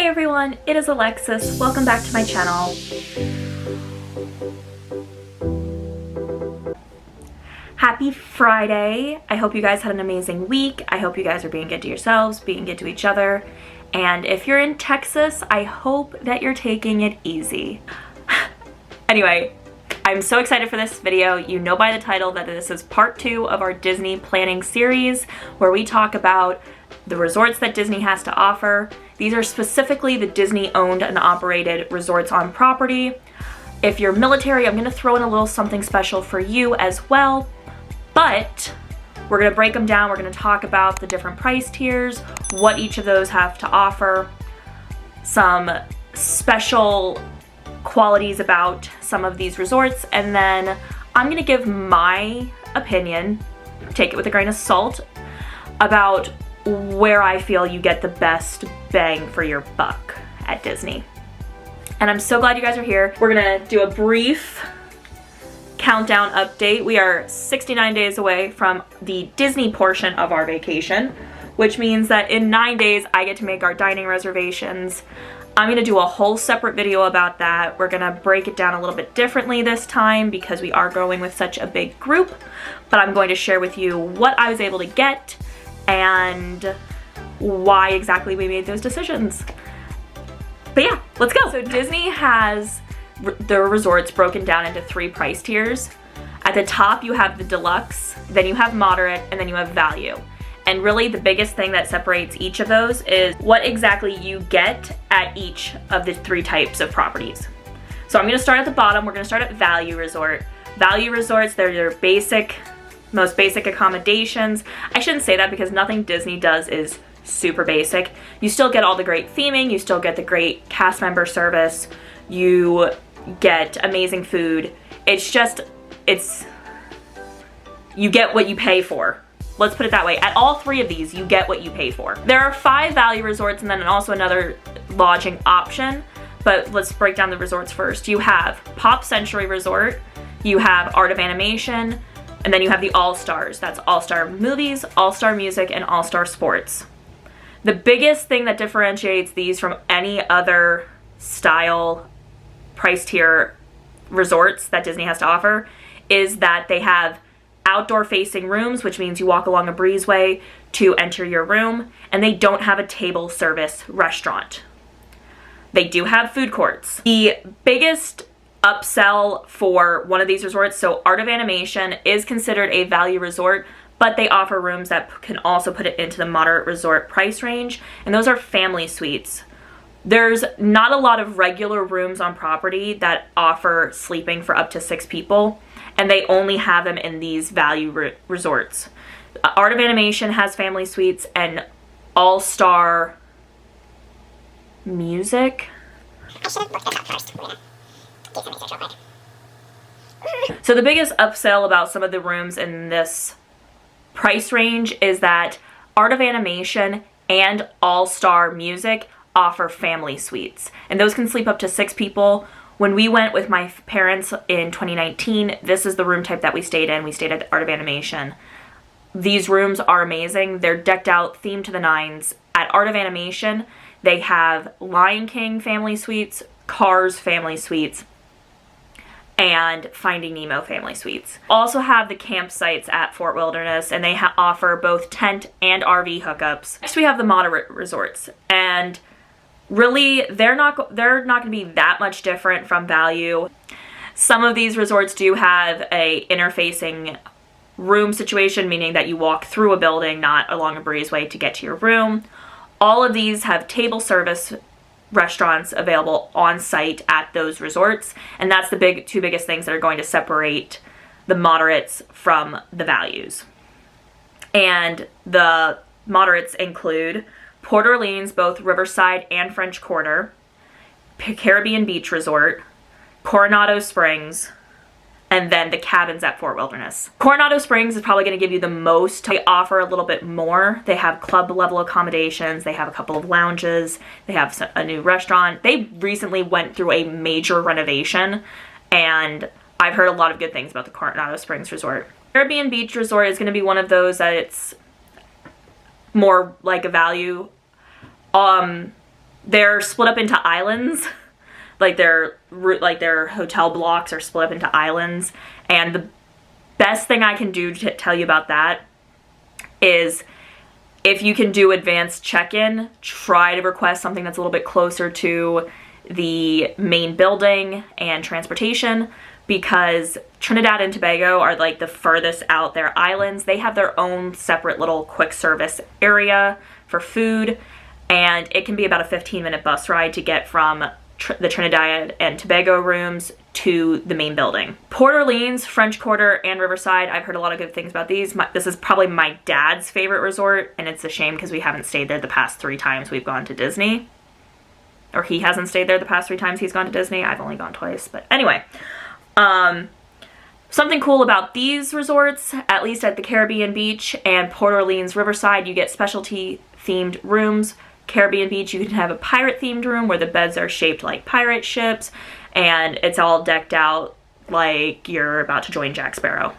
Hey everyone, it is Alexis. Welcome back to my channel. Happy Friday. I hope you guys had an amazing week. I hope you guys are being good to yourselves, being good to each other. And if you're in Texas, I hope that you're taking it easy. Anyway, I'm so excited for this video. You know by the title that this is part 2 of our Disney planning series, where we talk about the resorts that Disney has to offer. These are specifically the Disney owned and operated resorts on property. If you're military, I'm gonna throw in a little something special for you as well, but we're gonna break them down. We're gonna talk about the different price tiers, what each of those have to offer, some special qualities about some of these resorts, and then I'm gonna give my opinion, take it with a grain of salt, about where I feel you get the best bang for your buck at Disney. And I'm so glad you guys are here. We're gonna do a brief countdown update. We are 69 days away from the Disney portion of our vacation, which means that in 9 days I get to make our dining reservations. I'm gonna do a whole separate video about that. We're gonna break it down a little bit differently this time because we are going with such a big group, but I'm going to share with you what I was able to get and why exactly we made those decisions. But yeah, let's go. So Disney has their resorts broken down into 3 price tiers. At the top you have the Deluxe, then you have Moderate, and then you have Value. And really the biggest thing that separates each of those is what exactly you get at each of the 3 types of properties. So I'm gonna start at the bottom. We're gonna start at Value Resort. Value Resorts, they're your most basic accommodations. I shouldn't say that because nothing Disney does is super basic. You still get all the great theming, you still get the great cast member service, you get amazing food. You get what you pay for. Let's put it that way. At all 3 of these, you get what you pay for. There are 5 value resorts and then also another lodging option, but let's break down the resorts first. You have Pop Century Resort, you have Art of Animation, and then you have the All-Stars. That's All-Star Movies, All-Star Music, and All-Star Sports. The biggest thing that differentiates these from any other style price tier resorts that Disney has to offer is that they have outdoor facing rooms, which means you walk along a breezeway to enter your room, and they don't have a table service restaurant. They do have food courts. The biggest upsell for one of these resorts, so Art of Animation is considered a value resort, but they offer rooms that can also put it into the moderate resort price range, and those are family suites. There's not a lot of regular rooms on property that offer sleeping for up to 6 people, and they only have them in these value resorts. Art of Animation has family suites, and All-Star Music. I should have looked that up first. So the biggest upsell about some of the rooms in this price range is that Art of Animation and All-Star Music offer family suites, and those can sleep up to 6 people. When we went with my parents in 2019, this is the room type that we stayed in. We stayed at Art of Animation. These rooms are amazing. They're decked out, themed to the nines. At Art of Animation, they have Lion King family suites, Cars family suites, and Finding Nemo family suites. Also have the campsites at Fort Wilderness, and they offer both tent and RV hookups. Next we have the moderate resorts, and really they're not going to be that much different from value. Some of these resorts do have a interfacing room situation, meaning that you walk through a building, not along a breezeway to get to your room. All of these have table service restaurants available on site at those resorts, and that's the 2 biggest things that are going to separate the moderates from the values. And the moderates include Port Orleans, both Riverside and French Quarter, Caribbean Beach Resort, Coronado Springs, and then the cabins at Fort Wilderness. Coronado Springs is probably going to give you the most. They offer a little bit more. They have club level accommodations. They have a couple of lounges. They have a new restaurant. They recently went through a major renovation, and I've heard a lot of good things about the Coronado Springs Resort. Caribbean Beach Resort is going to be one of those that it's more like a value. They're split up into islands. Like their hotel blocks are split up into islands. And the best thing I can do to tell you about that is if you can do advanced check-in, try to request something that's a little bit closer to the main building and transportation, because Trinidad and Tobago are like the furthest out. Their islands. They have their own separate little quick service area for food, and it can be about a 15-minute bus ride to get from the Trinidad and Tobago rooms to the main building. Port Orleans, French Quarter, and Riverside, I've heard a lot of good things about these. This is probably my dad's favorite resort, and it's a shame because we haven't stayed there the past 3 times we've gone to Disney. Or he hasn't stayed there the past 3 times he's gone to Disney. I've only gone twice, but anyway. Something cool about these resorts, at least at the Caribbean Beach and Port Orleans Riverside, you get specialty themed rooms. Caribbean Beach, you can have a pirate themed room where the beds are shaped like pirate ships and it's all decked out like you're about to join Jack Sparrow.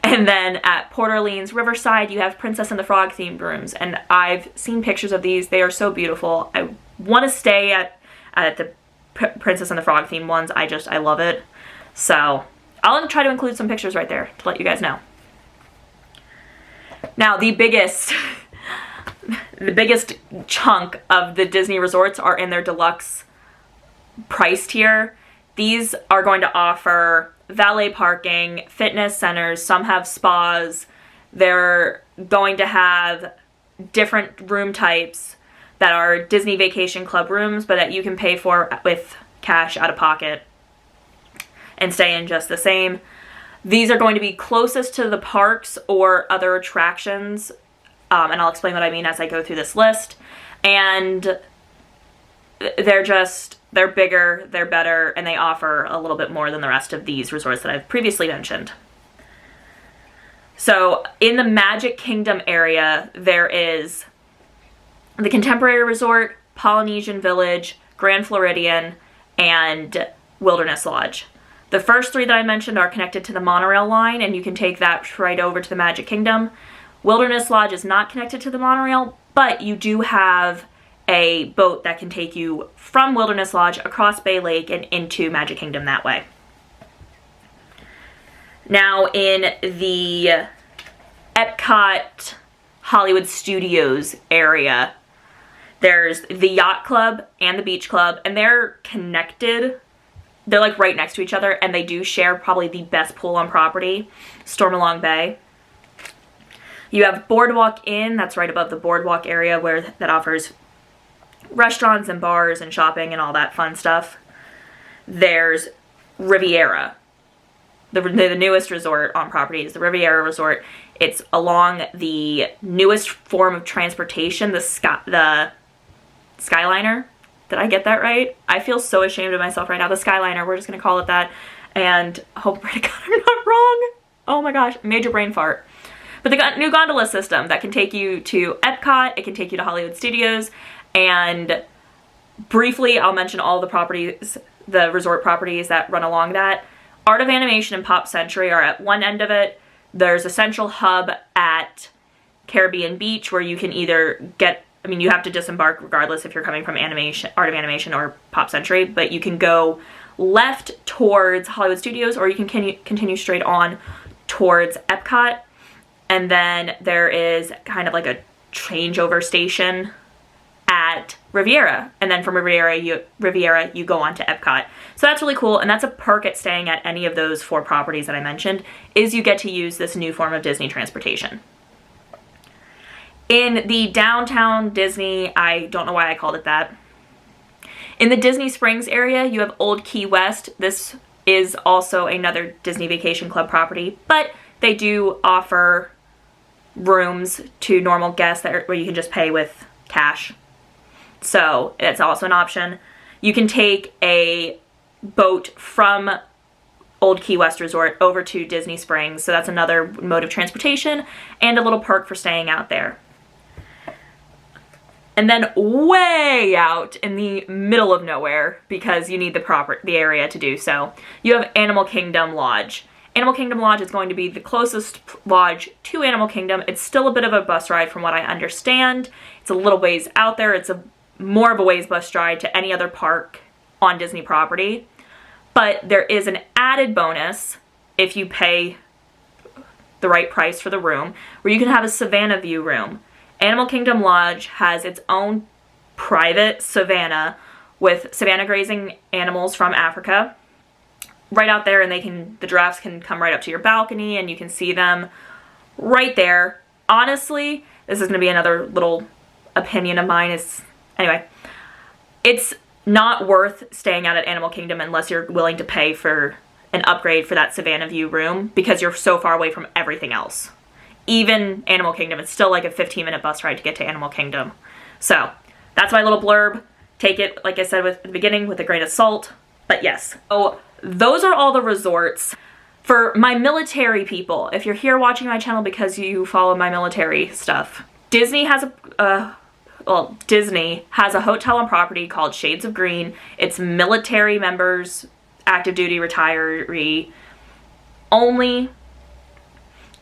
And then at Port Orleans Riverside, you have Princess and the Frog themed rooms, and I've seen pictures of these. They are so beautiful. I want to stay at the Princess and the Frog themed ones. I love it. So I'll try to include some pictures right there to let you guys know. Now the biggest chunk of the Disney resorts are in their deluxe price tier. These are going to offer valet parking, fitness centers, some have spas. They're going to have different room types that are Disney Vacation Club rooms, but that you can pay for with cash out of pocket and stay in just the same. These are going to be closest to the parks or other attractions, and I'll explain what I mean as I go through this list. And they're bigger, they're better, and they offer a little bit more than the rest of these resorts that I've previously mentioned. So in the Magic Kingdom area, there is the Contemporary Resort, Polynesian Village, Grand Floridian, and Wilderness Lodge. The first 3 that I mentioned are connected to the monorail line, and you can take that right over to the Magic Kingdom. Wilderness Lodge is not connected to the monorail, but you do have a boat that can take you from Wilderness Lodge across Bay Lake and into Magic Kingdom that way. Now in the Epcot Hollywood Studios area, there's the Yacht Club and the Beach Club, and they're connected. They're like right next to each other, and they do share probably the best pool on property, Stormalong Bay. You have Boardwalk Inn, that's right above the Boardwalk area that offers restaurants and bars and shopping and all that fun stuff. There's Riviera. The newest resort on property is the Riviera Resort. It's along the newest form of transportation, the Skyliner. Did I get that right? I feel so ashamed of myself right now. The Skyliner, we're just going to call it that. And hope to God I'm not wrong. Oh my gosh, major brain fart. But the new gondola system that can take you to Epcot, it can take you to Hollywood Studios, and briefly I'll mention all the properties, the resort properties that run along that. Art of Animation and Pop Century are at one end of it. There's a central hub at Caribbean Beach where you can either you have to disembark regardless if you're coming from Art of Animation or Pop Century, but you can go left towards Hollywood Studios, or you can continue straight on towards Epcot. And then there is kind of like a changeover station at Riviera, and then from Riviera you go on to Epcot. So that's really cool, and that's a perk at staying at any of those 4 properties that I mentioned, is you get to use this new form of Disney transportation. In the downtown Disney, I don't know why I called it that. In the Disney Springs area, you have Old Key West. This is also another Disney Vacation Club property, but they do offer rooms to normal guests where you can just pay with cash. So it's also an option. You can take a boat from Old Key West Resort over to Disney Springs. So that's another mode of transportation and a little perk for staying out there. And then way out in the middle of nowhere, because you need the area to do so, you have Animal Kingdom Lodge. Animal Kingdom Lodge is going to be the closest lodge to Animal Kingdom. It's still a bit of a bus ride from what I understand. It's a little ways out there. It's more of a ways bus ride to any other park on Disney property. But there is an added bonus if you pay the right price for the room, where you can have a Savannah view room. Animal Kingdom Lodge has its own private savannah with savannah grazing animals from Africa right out there, and the giraffes can come right up to your balcony and you can see them right there. Honestly, this is going to be another little opinion of mine. Anyway, it's not worth staying out at Animal Kingdom unless you're willing to pay for an upgrade for that Savannah View room, because you're so far away from everything else. Even Animal Kingdom, it's still like a 15-minute bus ride to get to Animal Kingdom. So that's my little blurb. Take it, like I said at the beginning, with a grain of salt. But yes, so those are all the resorts. For my military people, if you're here watching my channel because you follow my military stuff, Disney has Disney has a hotel on property called Shades of Green. It's military members, active duty retiree only,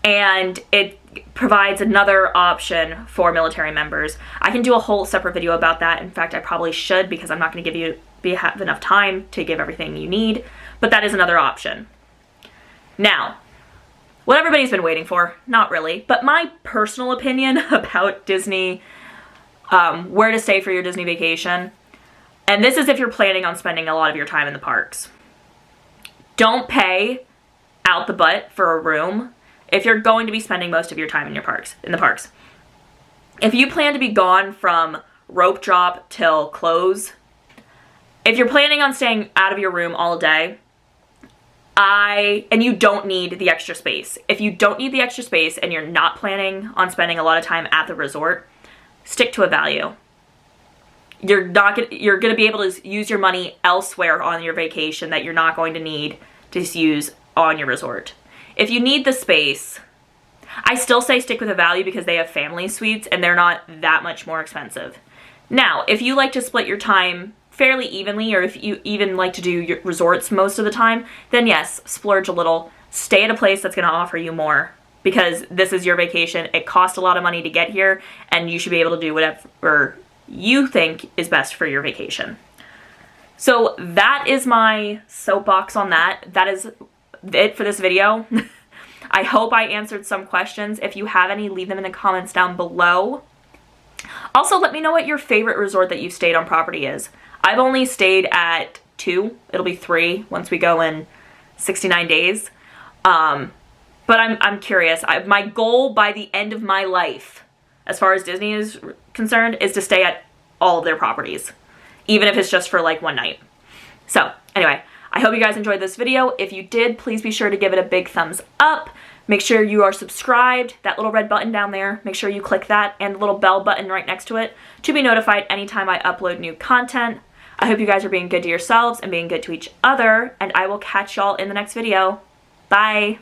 and it provides another option for military members. I can do a whole separate video about that. In fact, I probably should, because I'm not going to give you have enough time to give everything you need, but that is another option. Now, what everybody's been waiting for, not really, but my personal opinion about Disney, where to stay for your Disney vacation, and this is if you're planning on spending a lot of your time in the parks. Don't pay out the butt for a room if you're going to be spending most of your time in the parks. If you plan to be gone from rope drop till close, if you're planning on staying out of your room all day, and you don't need the extra space. If you don't need the extra space and you're not planning on spending a lot of time at the resort, stick to a value. You're going to be able to use your money elsewhere on your vacation that you're not going to need to use on your resort. If you need the space, I still say stick with a value, because they have family suites and they're not that much more expensive. Now, if you like to split your time fairly evenly, or if you even like to do your resorts most of the time, then yes, splurge a little. Stay at a place that's going to offer you more, because this is your vacation. It costs a lot of money to get here, and you should be able to do whatever you think is best for your vacation. So that is my soapbox on that. That is it for this video. I hope I answered some questions. If you have any, leave them in the comments down below. Also, let me know what your favorite resort that you've stayed on property is. I've only stayed at 2. It'll be 3 once we go in 69 days. But I'm curious. My goal by the end of my life, as far as Disney is concerned, is to stay at all of their properties, even if it's just for like one night. So anyway, I hope you guys enjoyed this video. If you did, please be sure to give it a big thumbs up. Make sure you are subscribed, that little red button down there. Make sure you click that, and the little bell button right next to it to be notified anytime I upload new content. I hope you guys are being good to yourselves and being good to each other, and I will catch y'all in the next video. Bye!